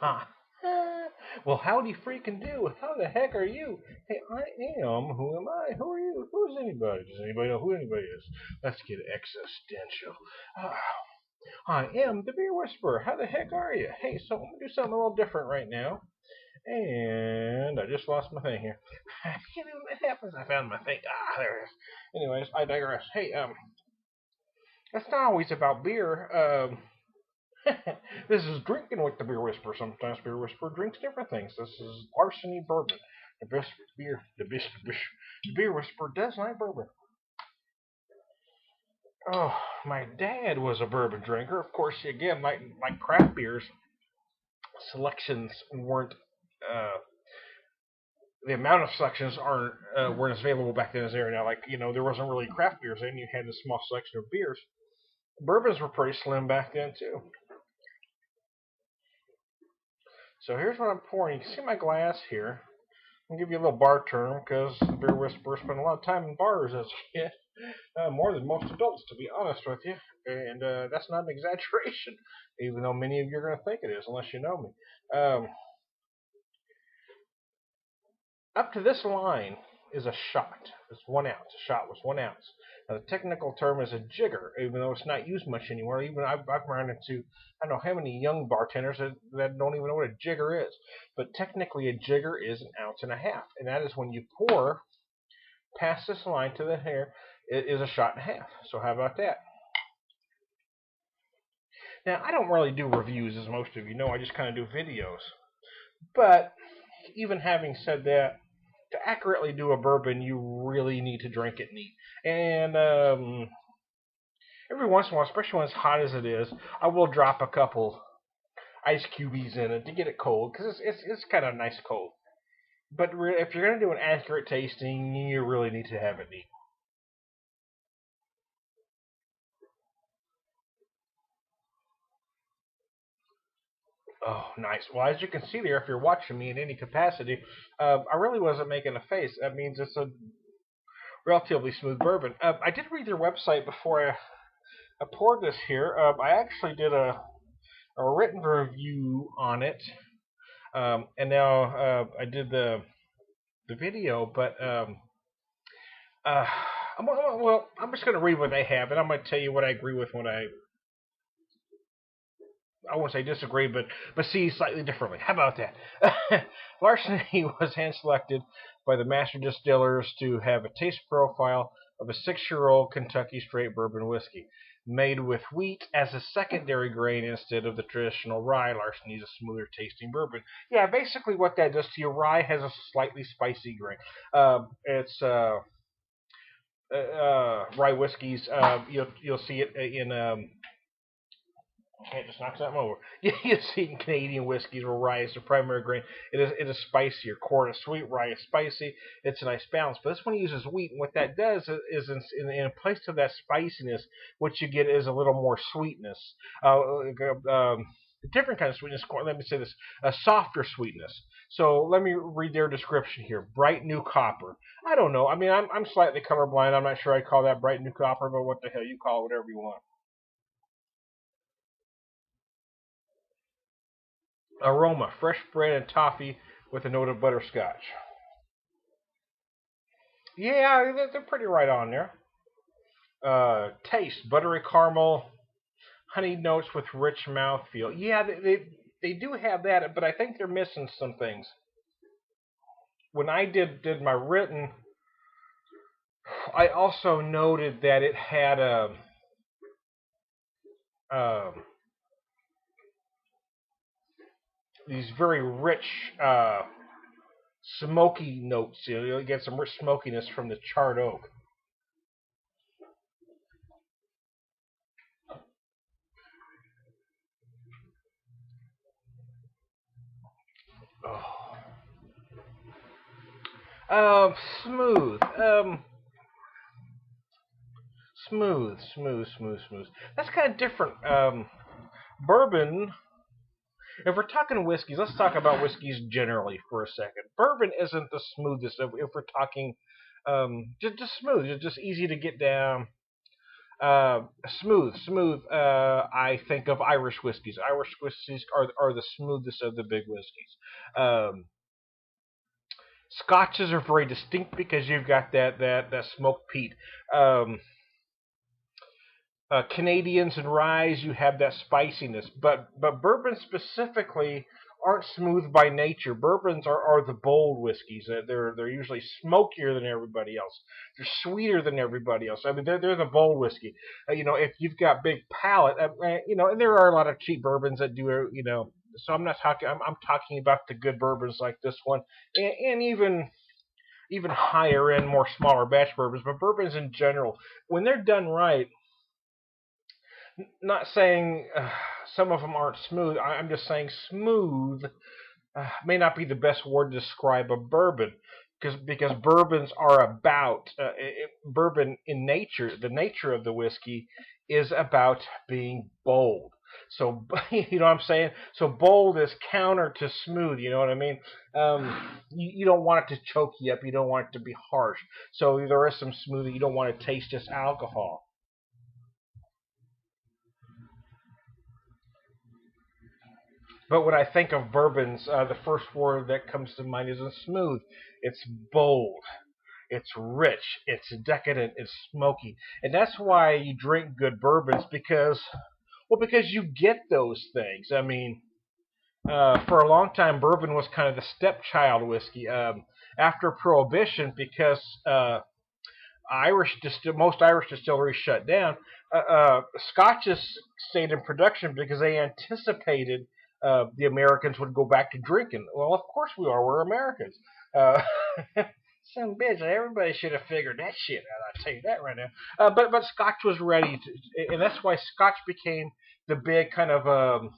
Huh. Well, howdy freaking do. How the heck are you? Hey, I am. Who am I? Who are you? Who's anybody? Does anybody know who anybody is? Let's get existential. Uh, I am the Beer Whisperer. How the heck are you? Hey, so I'm going to do something a little different right now. And I just lost my thing here. I can't even, it happens. I found my thing. Ah, there it is. Anyways, I digress. Hey, it's not always about beer. This is Drinking with the Beer Whisperer. Sometimes Beer Whisperer drinks different things. This is Larceny Bourbon. The Beer Whisperer does like bourbon. Oh, my dad was a bourbon drinker. Of course, again, like craft beers, selections weren't. The amount of selections weren't as available back then as they are now. Like, there wasn't really craft beers then. You had a small selection of beers. Bourbons were pretty slim back then, too. So here's what I'm pouring. You can see my glass here. I'll give you a little bar term because the Beer Whisperer spent a lot of time in bars as a kid. More than most adults, to be honest with you. And that's not an exaggeration, even though many of you are going to think it is, unless you know me. Up to this line is a shot. It's 1 ounce. A shot was 1 ounce. Now, the technical term is a jigger, even though it's not used much anymore. Even I've run into, I don't know how many young bartenders that don't even know what a jigger is. But technically, a jigger is 1.5 ounces, and that is when you pour past this line to the hair. It is a shot and a half. So how about that? Now, I don't really do reviews, as most of you know. I just kind of do videos. But even having said that, to accurately do a bourbon, you really need to drink it neat. And every once in a while, especially when it's hot as it is, I will drop a couple ice cubies in it to get it cold, because it's kind of nice cold. But if you're going to do an accurate tasting, you really need to have it neat. Oh, nice. Well, as you can see there, if you're watching me in any capacity, I really wasn't making a face. That means it's a relatively smooth bourbon. I did read their website before I poured this here. I actually did a written review on it, and now I did the video. But I'm just going to read what they have, and I'm going to tell you what I agree with, what I won't say disagree, but see slightly differently. How about that? Larceny was hand selected by the master distillers to have a taste profile of a 6-year-old Kentucky straight bourbon whiskey, made with wheat as a secondary grain instead of the traditional rye. Larceny is a smoother tasting bourbon. Yeah, basically what that does to you, rye has a slightly spicy grain. It's rye whiskeys. You'll see it in can't just knock something over. You see in Canadian whiskeys where rye is the primary grain. It is spicier. Corn is sweet, rye is spicy. It's a nice balance. But this one uses wheat, and what that does is in place to that spiciness, what you get is a little more sweetness. A different kind of sweetness. Let me say this: a softer sweetness. So let me read their description here. Bright new copper. I don't know. I mean, I'm slightly colorblind. I'm not sure I'd call that bright new copper, but what the hell, you call it whatever you want. Aroma: fresh bread and toffee with a note of butterscotch. Yeah, they're pretty right on there. Taste: buttery caramel, honey notes with rich mouthfeel. Yeah, they do have that, but I think they're missing some things. When I did my written, I also noted that it had um these very rich smoky notes. You get some rich smokiness from the charred oak. Oh. Smooth. Smooth. That's kind of different. Bourbon. If we're talking whiskeys, let's talk about whiskeys generally for a second. Bourbon isn't the smoothest. If we're talking just smooth, it's just easy to get down. Smooth. I think of Irish whiskeys. Irish whiskeys are the smoothest of the big whiskeys. Um, Scotches are very distinct because you've got that smoked peat. Um, Canadians and rye, you have that spiciness, but bourbons specifically aren't smooth by nature. Bourbons are the bold whiskeys. They're usually smokier than everybody else. They're sweeter than everybody else. I mean, they're the bold whiskey. If you've got big palate, and there are a lot of cheap bourbons that do, So I'm not talking. I'm talking about the good bourbons like this one, and even higher end, more smaller batch bourbons. But bourbons in general, when they're done right, not saying some of them aren't smooth. I'm just saying smooth may not be the best word to describe a bourbon because bourbons are about bourbon in nature. The nature of the whiskey is about being bold. So you know what I'm saying. So bold is counter to smooth. You know what I mean. You don't want it to choke you up. You don't want it to be harsh. So there is some smoothie. You don't want to taste just alcohol. But when I think of bourbons, the first word that comes to mind isn't smooth. It's bold. It's rich. It's decadent. It's smoky. And that's why you drink good bourbons because you get those things. I mean, for a long time, bourbon was kind of the stepchild whiskey. After Prohibition, because most Irish distilleries shut down. Scotches stayed in production because they anticipated the Americans would go back to drinking. Well, of course we are. We're Americans. Uh, Some bitch. Everybody should have figured that shit out. I'll tell you that right now. But Scotch was ready, and that's why Scotch became the big kind of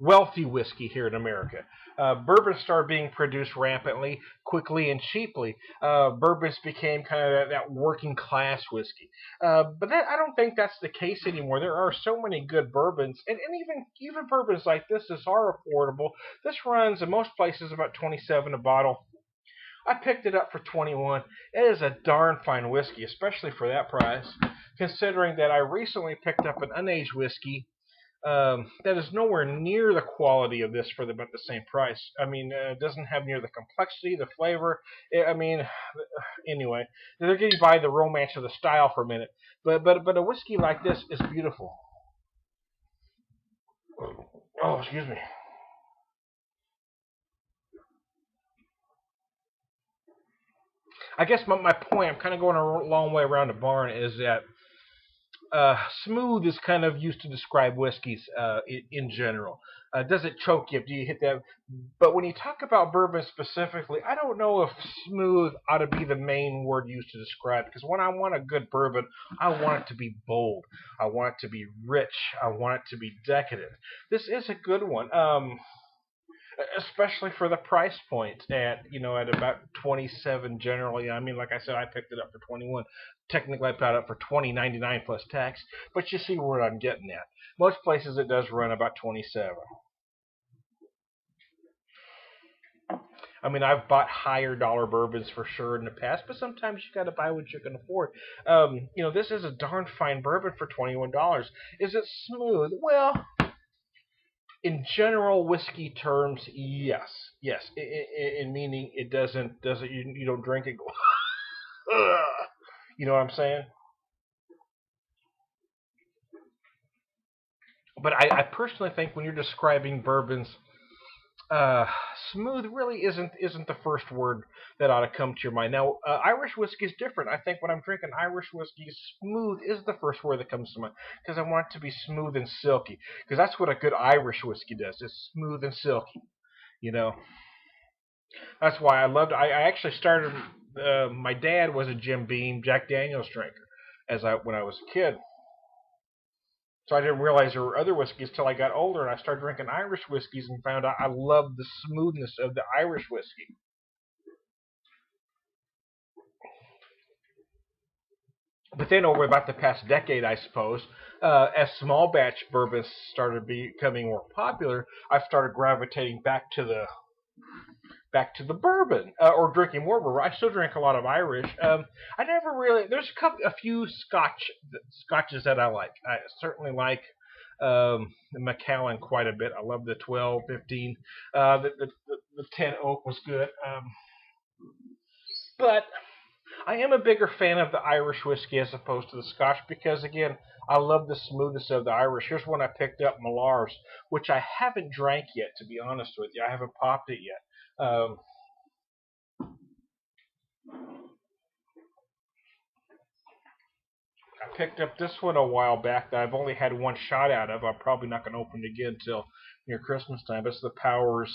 wealthy whiskey here in America. Bourbon started being produced rampantly, quickly, and cheaply. Bourbons became kind of that working class whiskey. I don't think that's the case anymore. There are so many good bourbons, and even bourbons like this are affordable. This runs in most places about 27 a bottle. I picked it up for 21. It is a darn fine whiskey, especially for that price. Considering that I recently picked up an unaged whiskey that is nowhere near the quality of this for about the same price. I mean, it doesn't have near the complexity, the flavor. Anyway, they're getting by the romance of the style for a minute. But a whiskey like this is beautiful. Oh, excuse me. I guess my point, I'm kind of going a long way around the barn, is that smooth is kind of used to describe whiskeys in general. Does it choke you? Do you hit that? But when you talk about bourbon specifically, I don't know if smooth ought to be the main word used to describe. Because when I want a good bourbon, I want it to be bold. I want it to be rich. I want it to be decadent. This is a good one. Especially for the price point at about 27 generally. I mean, like I said, I picked it up for 21. Technically, I picked it up for 20.99 plus tax, but you see where I'm getting at. Most places it does run about 27. I mean, I've bought higher dollar bourbons for sure in the past, but sometimes you got to buy what you can afford. This is a darn fine bourbon for $21. Is it smooth? Well, in general whiskey terms, yes. In meaning, it doesn't you don't drink it. Go, you know what I'm saying? But I personally think when you're describing bourbons, uh, smooth really isn't the first word that ought to come to your mind. Now, Irish whiskey is different. I think when I'm drinking Irish whiskey, smooth is the first word that comes to mind because I want it to be smooth and silky. Because that's what a good Irish whiskey does. It's smooth and silky. You know, that's why I loved. I actually started. My dad was a Jim Beam Jack Daniel's drinker, when I was a kid. So I didn't realize there were other whiskeys till I got older, and I started drinking Irish whiskeys and found out I loved the smoothness of the Irish whiskey. But then over about the past decade, I suppose, as small batch bourbons started becoming more popular, I started gravitating back to the bourbon, or drinking more bourbon. I still drink a lot of Irish. I never really. There's a few scotches that I like. I certainly like the Macallan quite a bit. I love the 12, 15. The 10 oak was good. But I am a bigger fan of the Irish whiskey as opposed to the Scotch because, again, I love the smoothness of the Irish. Here's one I picked up, Millar's, which I haven't drank yet, to be honest with you. I haven't popped it yet. I picked up this one a while back that I've only had one shot out of. I'm probably not going to open it again until near Christmas time. It's the Powers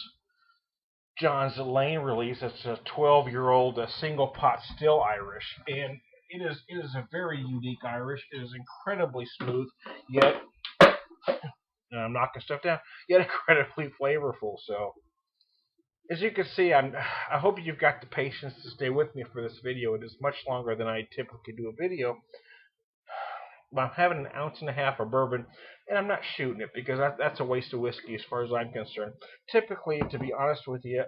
John's Lane release. It's a 12-year-old single pot still Irish, and it is a very unique Irish. It is incredibly smooth, yet I'm knocking stuff down, yet incredibly flavorful. So, as you can see, I hope you've got the patience to stay with me for this video. It is much longer than I typically do a video. But I'm having an ounce and a half of bourbon, and I'm not shooting it because that's a waste of whiskey as far as I'm concerned. Typically, to be honest with you,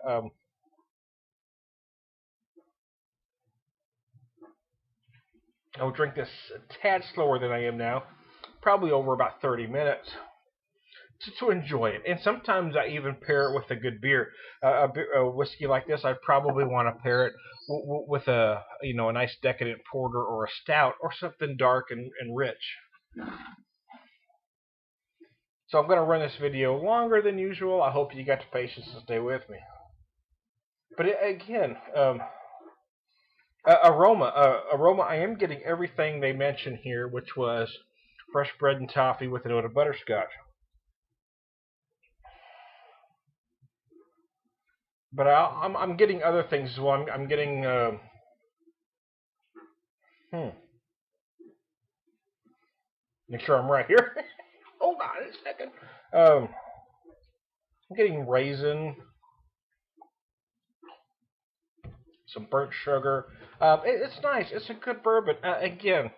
I'll drink this a tad slower than I am now, probably over about 30 minutes, to enjoy it. And sometimes I even pair it with a good beer. A whiskey like this, I probably want to pair it with a nice decadent porter or a stout or something dark and rich. So I'm going to run this video longer than usual. I hope you got the patience to stay with me. But again, aroma, I am getting everything they mentioned here, which was fresh bread and toffee with a note of butterscotch. But I'm getting other things as well. I'm getting make sure I'm right here. Hold on a second. I'm getting raisin, some burnt sugar. It's nice. It's a good bourbon. Again,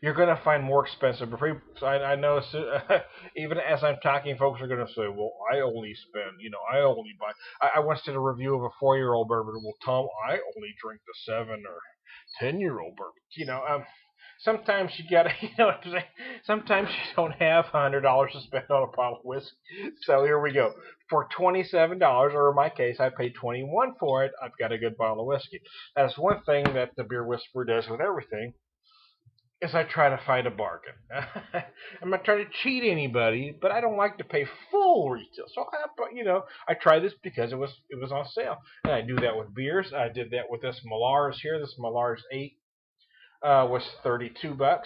you're going to find more expensive. I know even as I'm talking, folks are going to say, well, I only buy. I once did a review of a 4-year-old bourbon. Well, Tom, I only drink the 7 or 10-year-old bourbon. Sometimes you gotta, sometimes you don't have $100 to spend on a bottle of whiskey. So here we go. For $27, or in my case, I paid $21 for it. I've got a good bottle of whiskey. That's one thing that the Beer Whisperer does with everything. Is I try to find a bargain. I'm not trying to cheat anybody, but I don't like to pay full retail. So I try this because it was on sale, and I do that with beers. I did that with this Millar's here. This Millar's 8 was $32.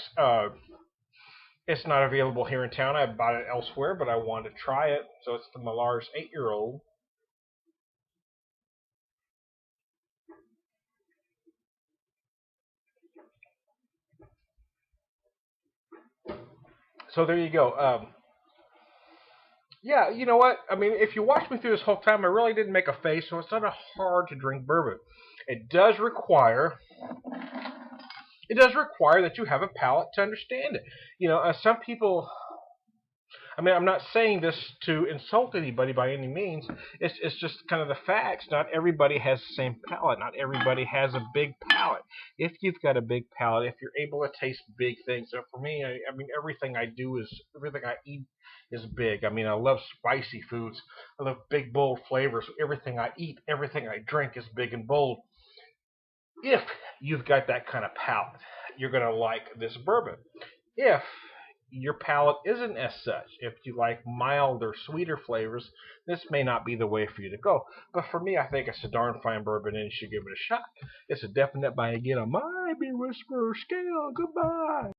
It's not available here in town. I bought it elsewhere, but I wanted to try it. So it's the Millar's 8-year-old. So there you go. Yeah, you know what? I mean, if you watch me through this whole time, I really didn't make a face, so it's not a hard to drink bourbon. It does require that you have a palate to understand it. Some people. I mean, I'm not saying this to insult anybody by any means. It's just kind of the facts. Not everybody has the same palate. Not everybody has a big palate. If you've got a big palate, if you're able to taste big things, so for me, I mean, everything I eat is big. I mean, I love spicy foods. I love big, bold flavors. Everything I eat, everything I drink is big and bold. If you've got that kind of palate, you're going to like this bourbon. If your palate isn't as such, if you like milder, sweeter flavors, this may not be the way for you to go. But for me, I think it's a darn fine bourbon, and you should give it a shot. It's a definite buy again on my Beer Whisperer scale. Goodbye.